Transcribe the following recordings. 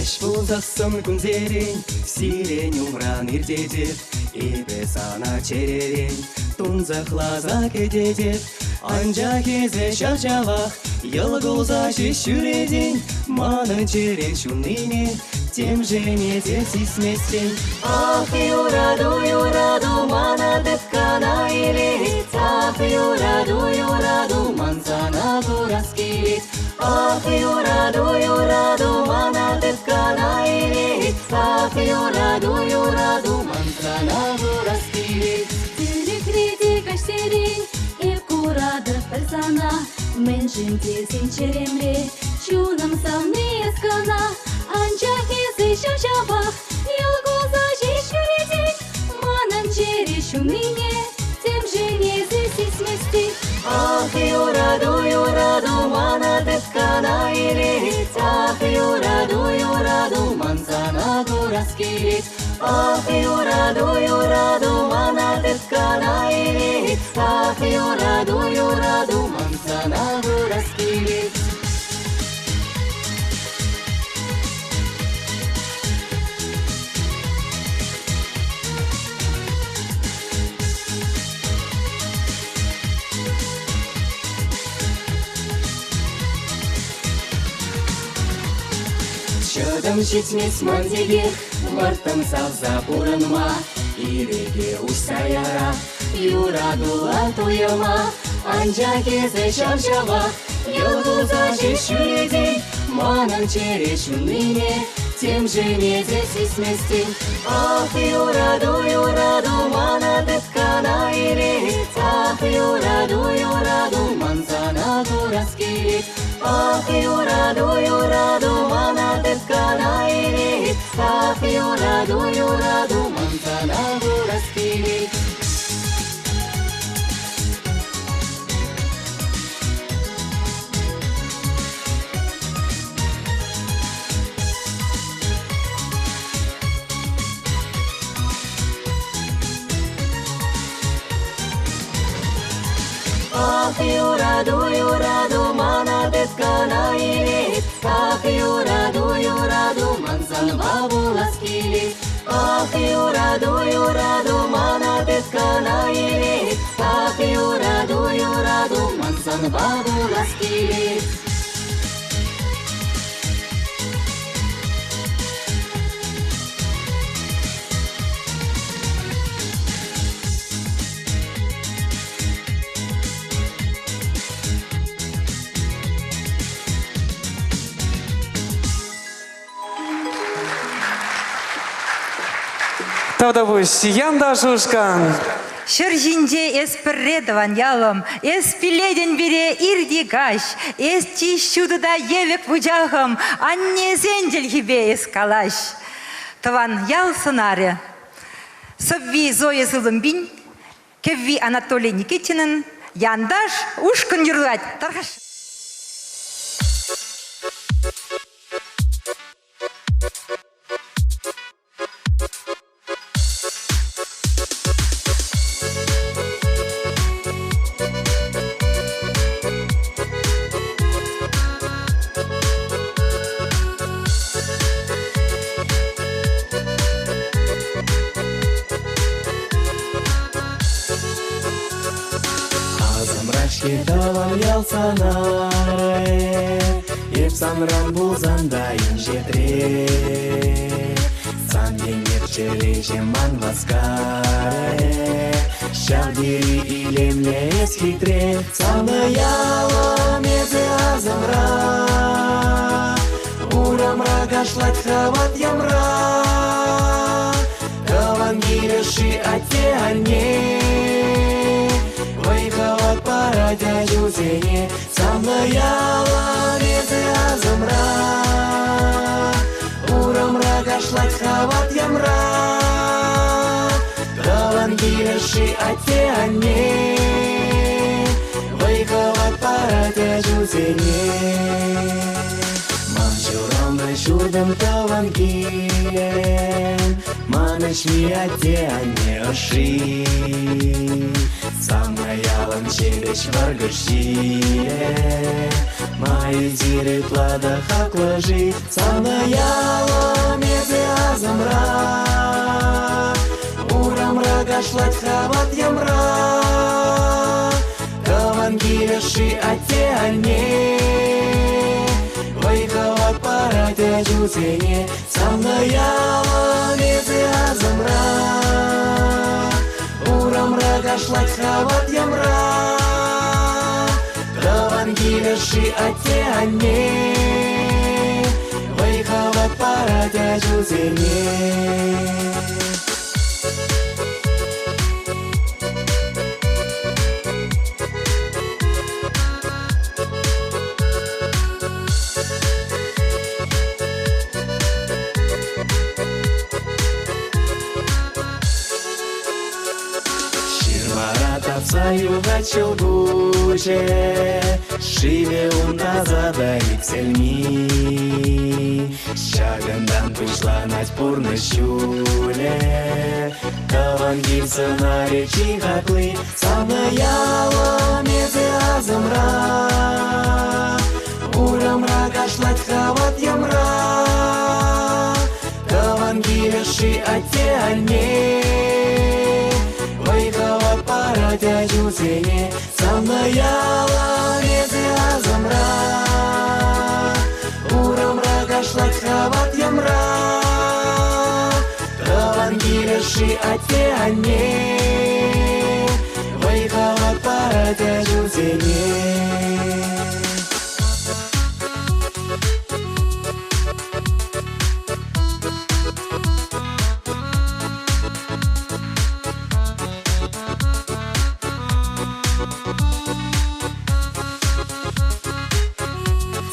Яш булзақсын күнзерен, сирен умран иртедеп, ебес ана черерен, тунзақлаза кетедеп, анжа кезе шаршавақ, елгулза шешуреден, манын черен шуныне, тем же не сисместен. Ах, юраду, мана дыткана илет, ах, юраду, мансана гурас келет. Ах, юраду, мана дыткана илет, ах, юраду, мансана гурас келет. Тирекрети каштерин, еп курады персана, мен жинте сен черемре, чунам самны эскана, анчах езы шамшабах, елгоза жешуреден, манан чере шумине, тем же не сисмести. Ах, юраду, мана дыткана илет, ах, юраду, мансана гурас келет. Ах, юраду, мана дыткана илет, ах, юраду, мансана гурас келет. Чыдым жетмес мандеге, мұртым савза бұрынма, иреге ұсаяра, юрадула тойыма, анжа кезі шамшаға, елгуза жешуреден, манын чере шуныне, тем же не сисместен. Ах, юраду, мана дыткана илет, ах, юраду, мансана гурас келет. Ах, юраду, мана дыткана илет, ах, юраду, мансана гурас келет. Ах, юраду, мана дыткана илет, ах, юраду, мансан бабулас келет. Ах, юраду, мана дыткана илет, ах, юраду, мансан бабулас келет. Тавдабуш, янда шушкан. Шыржинде эспредован ялом, эспиледен бере ирдигаш, эсти щудыда евек вujahым, анне зендель хибе эскалаш. Таван ял сценария. Собви Зоя Зылымбин, кевви Анатолий Никитинин, яндаш ушкын юрлать. Тархаш. Даван ял санаре, еп санран булзанда инжетре, сан денер череже ман васкаре, шавдири илемле эсхитре, саны яла мезе азамра, урамра гашлать хават ямра, даван гиреши ате ане. Выховать пора дядю зене, самая лавезы азамра, урамра гашлать хават ямра, давангиреши ате ане, выховать пора дядю зене. Манчурамбы шурдым давангирен, манышми ате ане оши. Самаялын челеш варгыршие, Май зири плада хаклажи, Самаялын езе азамра, Урамра гашлать хават ямра, Каван килеши ате альне, Вайхават парате жузене, Самаялын езе азамра, Урамра гашлать хават ямра, Каван килеши ате альне, Вайхават парате жузене. Юга челгуче, шиве унда задаик сельми. Шагандан пришла нать пурны щуле, Кавангир сценарий чихаклы, Самаяла мезе азамра, Урамра гашлать хават ямра, Кавангир ши ате альне, Вайхават парате жузене, Самаяла мезе азамра, Урамра гашлать хават ямра, Кавангир ши ате альне, Вайхават парате жузене.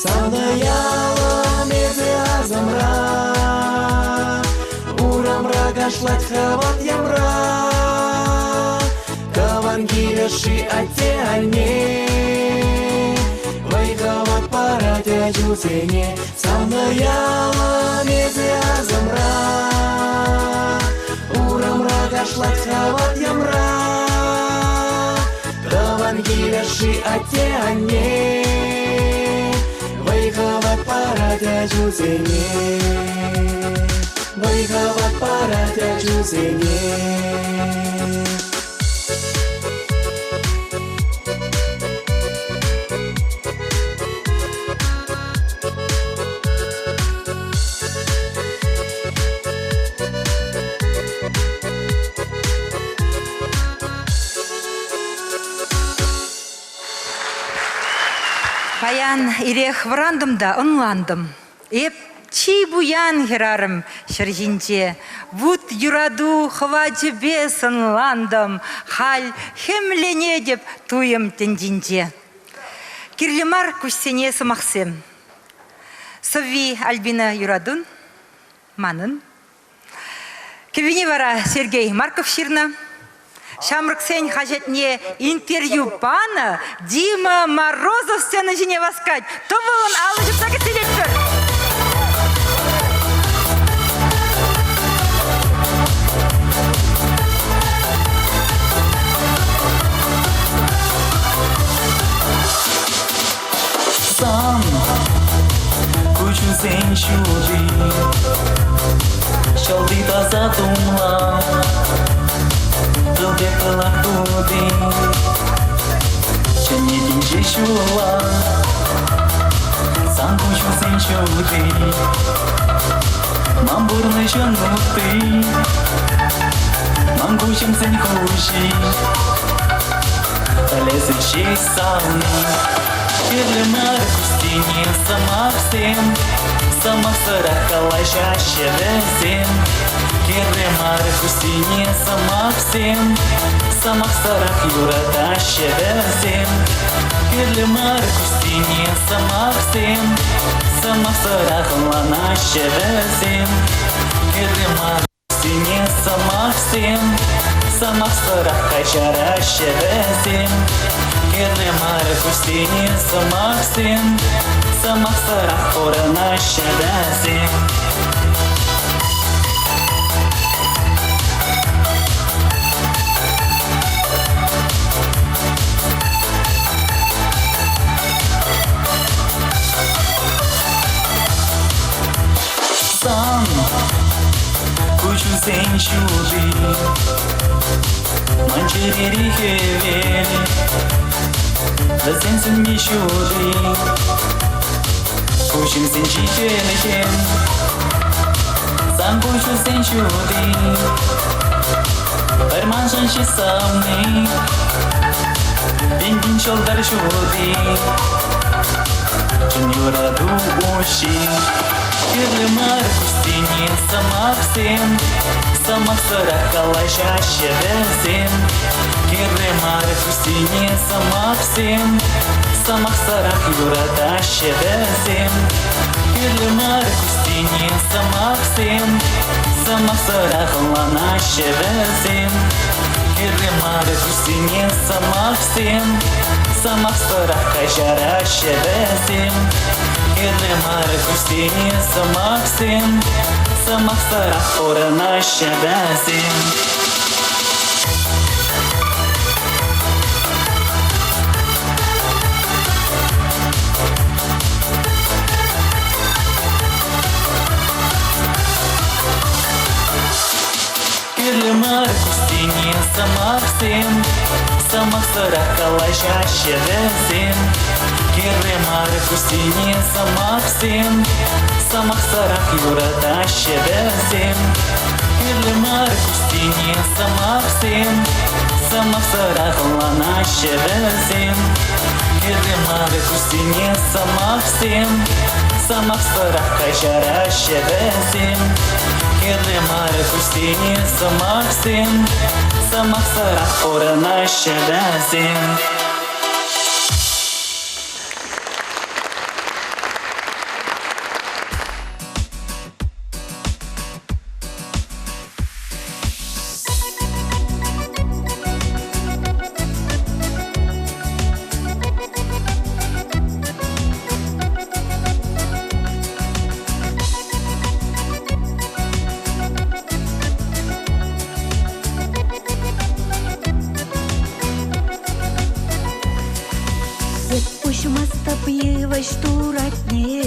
Самаяла мезе азамра, Урамра гашлать хават ямра, Кавангир ши ате альне, Вайхават парате жузене, Самаяла мезе азамра, Урамра гашлать хават ямра, Кавангир ши ате альне, Вайхават парате жузене, Вайхават парате жузене. Паян ирех врандымда ынландым. Эп чи буян херарым шыржинче. Вуд юраду хвачебе сынландым. Халь хемлене деп туем тендинче. Кирлемар кушсене сымақсем. Сови Альбина юрадун, манын. Кевине вара Сергей Марков ширна. Шамрыксен хажетне интервью пана Дима Морозов сцена жіне васкать. То он алып так сидетпір. Сан кучу сен чуди, шалди таза тумла. Дылде кылак туди, чenne динче шула. Сан кучу сен чуди, мамбурны жануты, мангучим сен куши, лезет чей сауны. Кирлемар кустине самак сен, самак сарахалай чаще везен. Кирлемар кустине самак сен, самак сарах юрата шевезен. Кирлемар кустине самак сен, самак сарах лана шевезен. Кирлемар кустине самак сен, самак сарах качара шевезен. Кирлемар кустине самак сен, самак сарах орана шевезен. мишуди Манчери хевели Да сенсен мишуди Кушим сенчиченекен Сам кушу сенчуди Перманшан шисамни Бин шолдар шуди Чунюраду уши Кирлемар кустине самаксен Самак саракала шаще везен Кирлемар кустине самаксен Самак сарак юрадаше везен Кирлемар кустине самаксен Самак саракала наше везен Кирлемар кустине самаксен Самак сарака жараше везен Кирлемар кустине самаксен Самак сарак оранаше везен Кирлемар кустине самаксен Самак саракала жаще везен Кирлемар кустине самаксен Самак сарак юрадаше везен Кирлемар кустине самаксен Самак сарак ланаше везен Кирлемар кустине самаксен Самак сарак жараше везен Кирлемар кустине самаксен Самак сарак оранаше везен Пусть туратне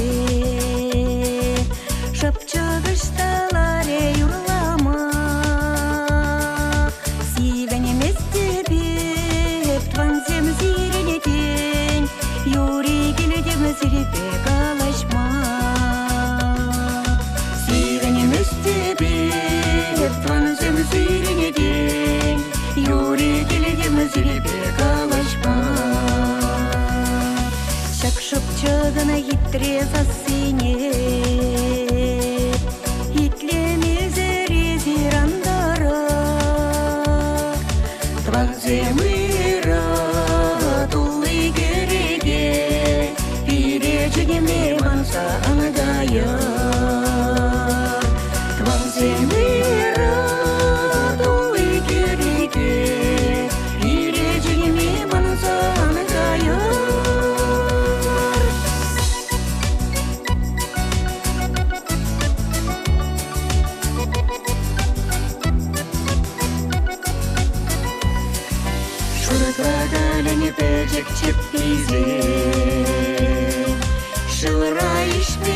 Шапчагышталаре юрлама Сиганемес тебе Тванзем зиренетен Юри келедем зирепе калашма Сиганемес тебе Тванзем зиренетен Юри келедем зирепе калашма Шапчагына хитре засыне Хитлеме зирандара Тванземыра тулы кереге Пиречегеме манса ангая Тванземыра тулы кереге Пиречегеме манса ангая Шургагаляне печек чеппизе Шылра ишпе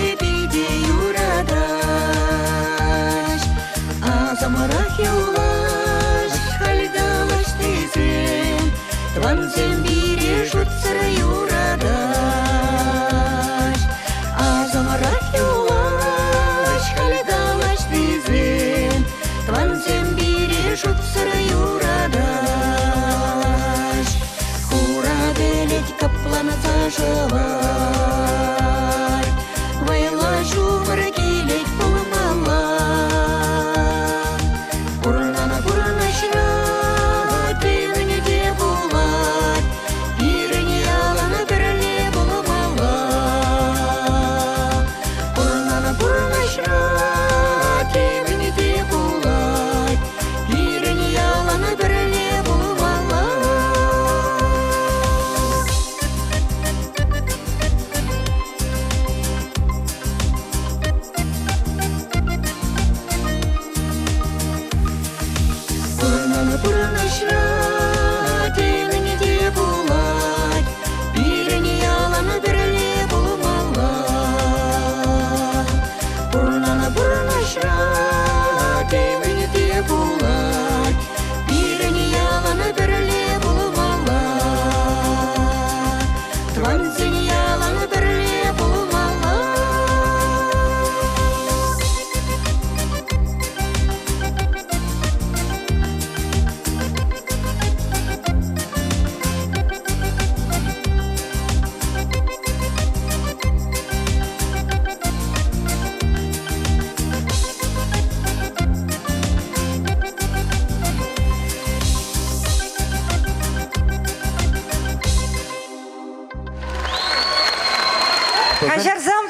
Кажарзам,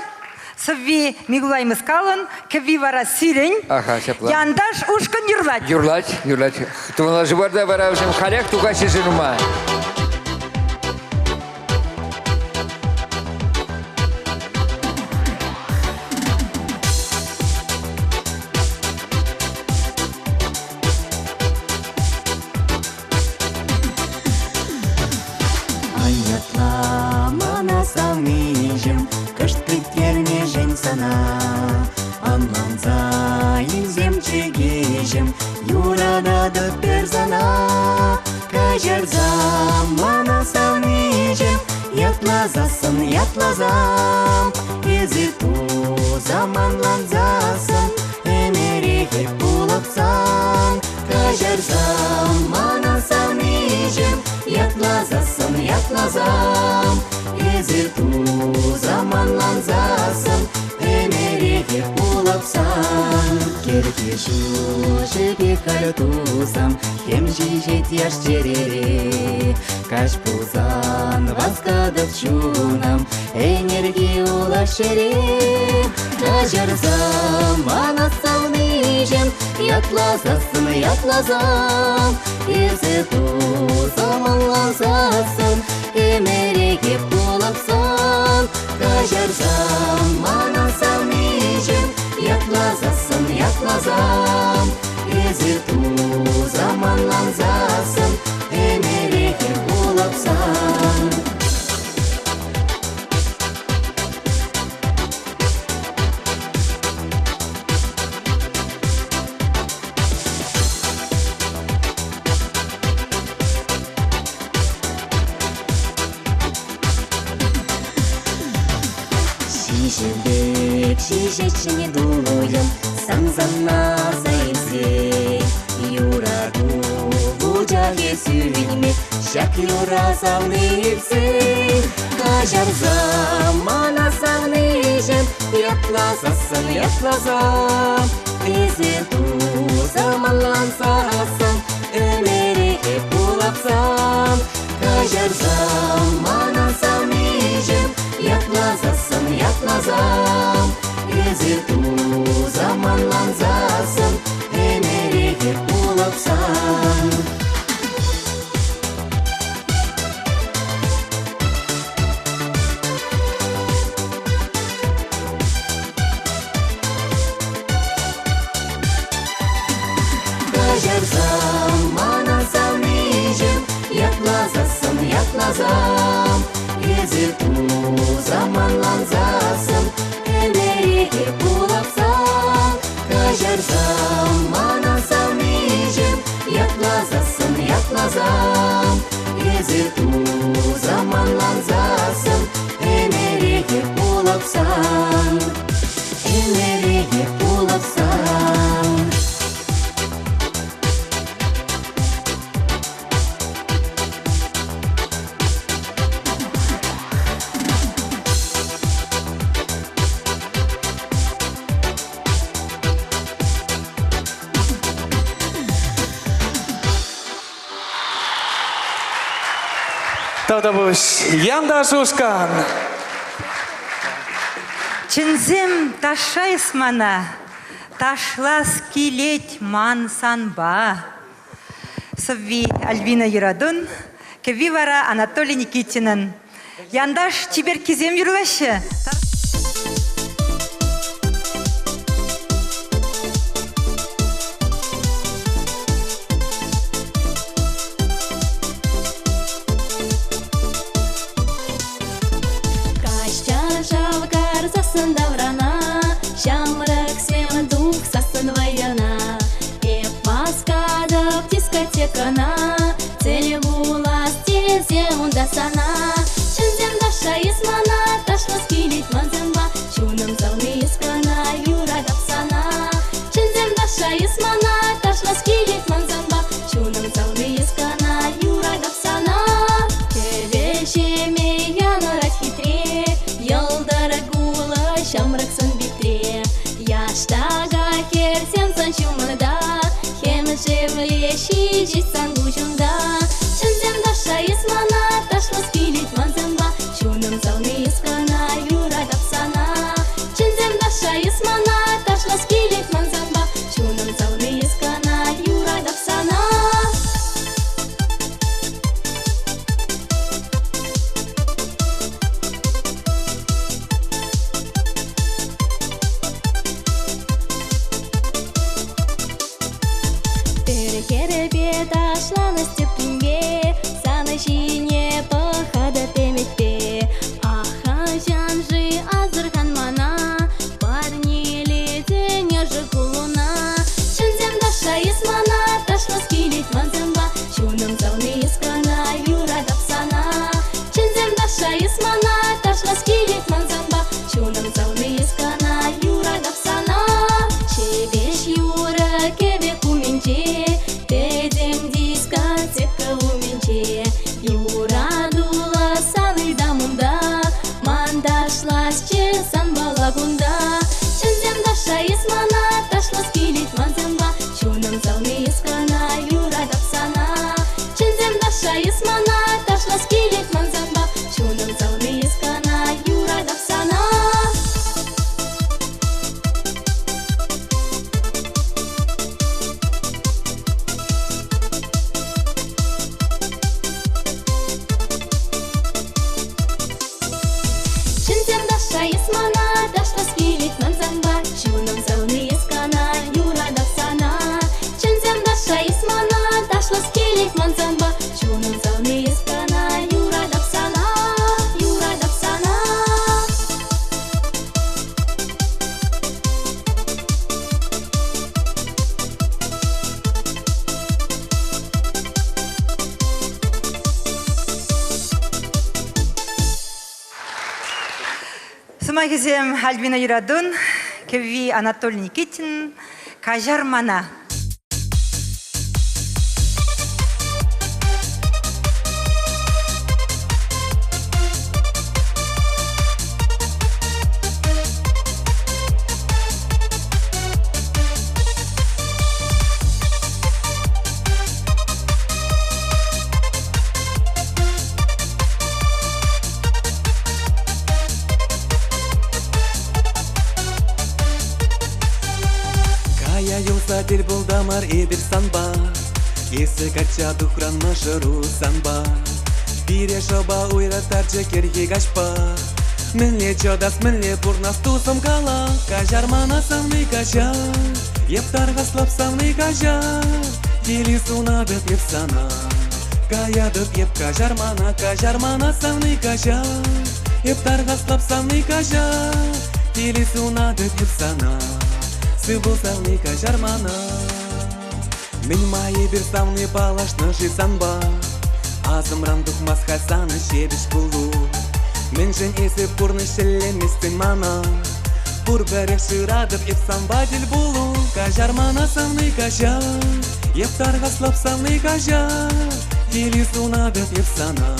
Сови Мигулаймыз калын, кеви вара сирень. Аха, шапла. Яндаш ушкан юрлать. Юрлать. Тумала жибарда вара ушем халяк тука шижирума. Аятла мана салмижем, кышт кытерне жен сана. Анланza инзем чегежем, юрада да перзана. Кажерзам мана салмижем, ятлазам. Изиту заманланзасам, эмереге пулапсан. Кажерзам мана салмижем, ятлазам. Изиту заманланзасам, эмереге пулапсан. Керкешу жеби кальтусам, хем жижет яшчерере. Каш пузан васкадык чунам, энергию лашере. Кажерзам мана салмижем, ятлазам. Изиту заманланзасам, эмереге пулапсан. Кажерзам мана салмижем, ятлазам. Изиту заманланзасам, эмереге пулапсан. Шишечне дулуем, самзанна заимзе. Юраду вуджахе сювиньме, шак юра савнивзе. Кажарзам мана савнижем, ятлазам. Изиту заманланзасам, эмереге пулапсан. Кажарзам мана савнижем, ятлазам. Изиту заманланзасам, эмереге пулапсан. Кажерзам мана салмижем, ятлазам. Изиту заманланзасам, эмереге пулапсан. Кажерзам мана салмижем, ятлазам. Изиту заманланзасам, эмереге пулапсан. Эмереге пулапсан. Тавдабуш яндаш ушкан. Чынзем ташайс мана, ташлас килеть ман санба. Сови Альбина Юрадун, кеви вара Анатолий Никитинын. Яндаш чибер кизем юрлашы. Даврана, шамрак свем дух сасын ваяна. Эп маскада дискотекана, цели булас тезе ундасана. Чынзем даша исмана, ташлас килит манземба, чунам залны искана, юра гапсана. Чынзем даша исмана, ташлас килит манземба, чунам залны искана, юра гапсана. Келешеме яна расхитре, елдара шамрак сон битре. Яштага керсен сон чумада, хем живле шижи сан гужунда. Чынзем даша исмана, ташлас ташлас келет манзанба, чунам залны ескана, юра дапсана. Шебеш юра кеве куменче, педем дискотека уменче. Юра дула саны дамында, мандашлас че санбалагунда. Чынзем даша есмана, ташлас келет манзанба, чунам залны ескана, юра дапсана. Чынзем даша есмана, ташлас келет манзанба, чунам залны ескана, юра дапсана. Чынзем даша есмана, ташлас келет манзанба, чунам залны ескана, юра дапсана. Чынзем даша есмана, ташлас келет манзанба, чунам залны ескана, юра дапсана, юра дапсана. Сумагизем Альбина Юрадун, Кеви Анатолий Никитин, Кажармана. Кая юлса дел был дамар эдер санба, Есі кача духранма жыру санба. Бире жоба уйратар жекерге гашпа, Мінле жодас мінле бурнас тусым кала. Кажармана самны кажа, Ептарға слап самны кажа, Дели суна дөп еп сана. Кая дөп еп кажармана, Кажармана самны кажа, Ептарға слап самны кажа, Дели суна дөп еп сана. Сыбыл самны кажармана. Мен майы бір самны палашны жисанба, Азымран духмас хасаны шебіш бұлу. Мен жын есі пұрны шелеместін мана, Пұр бәрек шырадып еп самба дел бұлу. Кажармана самны кажа, Ептарға слап самны кажа, Дели суна дөп еп сана.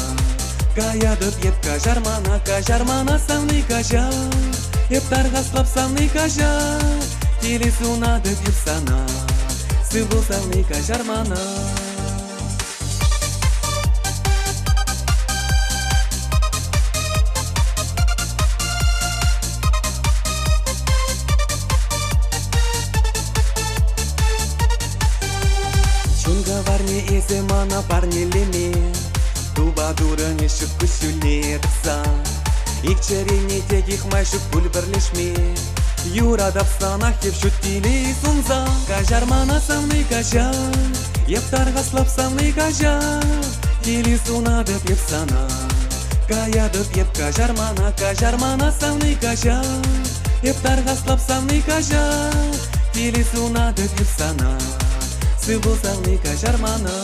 Кая дөп еп кажармана, Кажармана самны кажа, Ептарға слап самны кажа, Дели суна дөп еп сана. Сыбыл самны кажармана. Чунга варне эзе мана парнелеме, Туба дура не шып күшіле дықса. Икчерене тегих майшып пүл бірлешме, Юра дапсана хеп шүттілі сунза. Кажармана самны кажа, Ептарға слап самны кажа, Дели суна дөп еп сана. Кая дөп еп кажармана, Кажармана самны кажа, Ептарға слап самны кажа, Дели суна дөп еп сана. Сыбыл самны кажармана.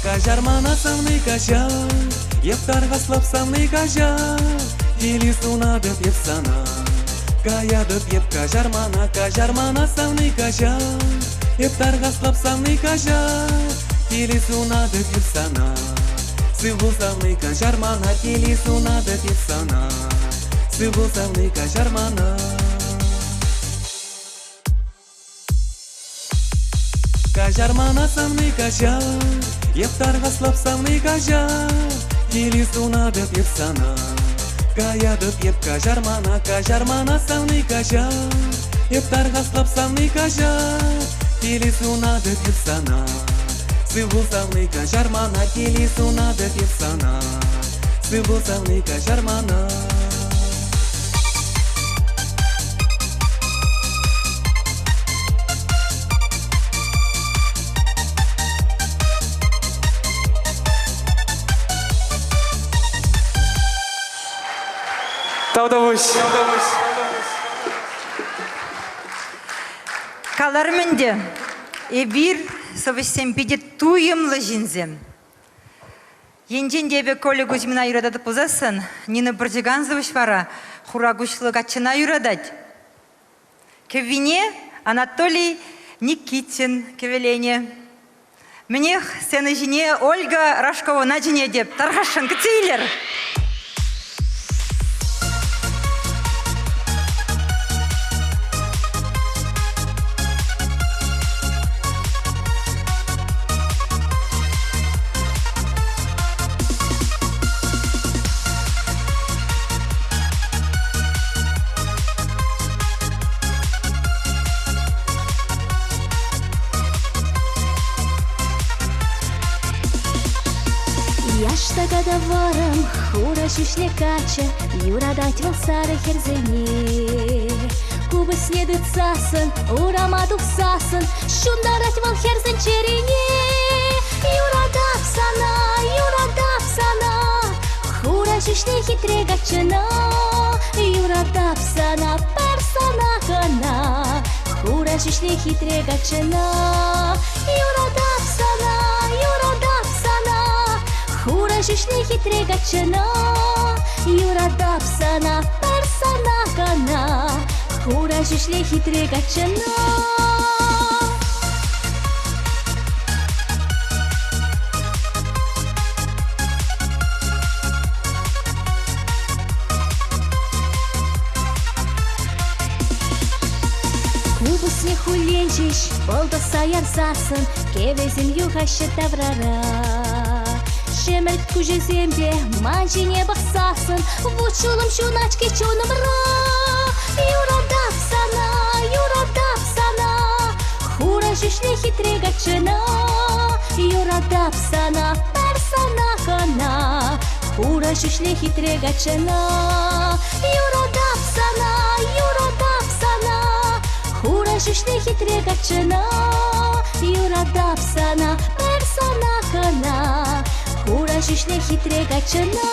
Кажармана самны кажа, Ептарға слап самны кажа, Дели суна дөп еп сана. Кая дөп еп кажармана, Кажармана самны кажа, Ептарға слап самны кажа, Дели суна дөп еп сана. Сыбыл самны кажармана, Дели суна дөп еп сана. Сыбыл самны кажармана. Кажармана самны кажа, Ептарға слап самны кажа, Дели суна дөп еп сана. Кая дөп еп кажармана, Кажармана самны кажа, Ептарға слап самны кажа, Дели суна дөп еп сана. Сыбыл самны кажармана, Дели суна дөп еп сана. Сыбыл самны кажармана. Таудавуш. Каларменде, эбир совестен пидет туемлы жинзем. Енжен дебе коле Кузьмина юрадады пузасын, Нина Брдиганзович вара хурагушлы гатчына юрадать. Кевине Анатолий Никитин кевелене. Мне сені жіне Ольга Рашкова наджине деп тарғашын кітейлер. Яштагада варам, хура шишле кача, юрадать вал сары херзене. Кубы следует сасын, урамадук сасын, шундарать вал херзен черене. Юрадап сана, хура шишле хитре гачана. Юрадап сана, персона кана, хура шишле хитре гачана. Юрадап сана, хура шишле хитре гачана, юрадап сана, персона кана, хура шишле хитре гачана. Кубысне хуленчиш, болда саяр засын, кевезим югашы таврара. Шемерт кужеземде, манжине бақсасын, вучулым шуначке чонымра. Юрадап сана, хура шишле хитре гачана. Юрадап сана, персона кана, хура шишле хитре гачана. Юрадап сана, хура шишле хитре гачана. Юрадап сана, персона кана, хура шишле хитре гачана.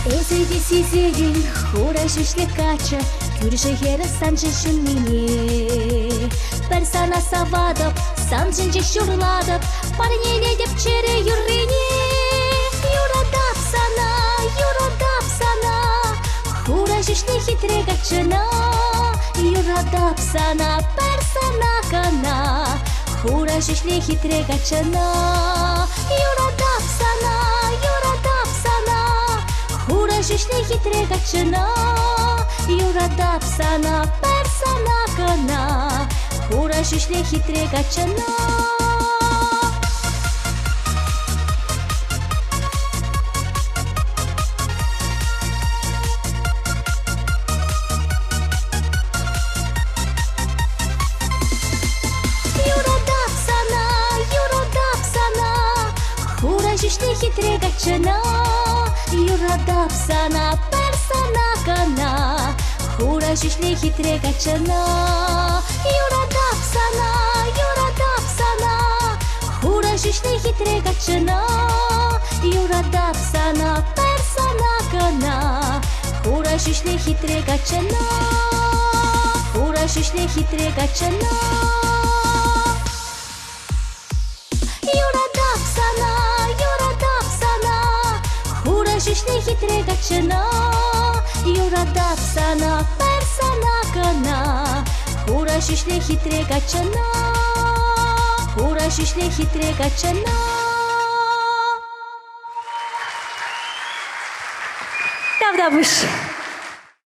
Эзеди сизегин, хура шишле кача, күрші хері санжы шын мене. Персана савадып, санжынжы шурладып, парнене деп чере юррене. Юрадап сана, хура шишле хитре гачана. Юрадап сана, персона кана, хура шишле хитре гачана. Юрадап сана, хура шишле хитре гачана. Юрадап сана, персона кана, хура шишле хитре гачана. Юрадап сана, хура шишле хитре гачана. Юрадап сана, персона кана, хура шишле хитре гачана. Юрадап сана, хура шишле хитре гачана. Юрадап сана, персона кана, хура шишле хитре гачана. Хура шишле хитре гачана. Юрадап сана, хура шишле хитре гачана. Юрадап сана, персона кана, хура шишле хитре гачана. Хура шишле хитре гачана. Давдабыш.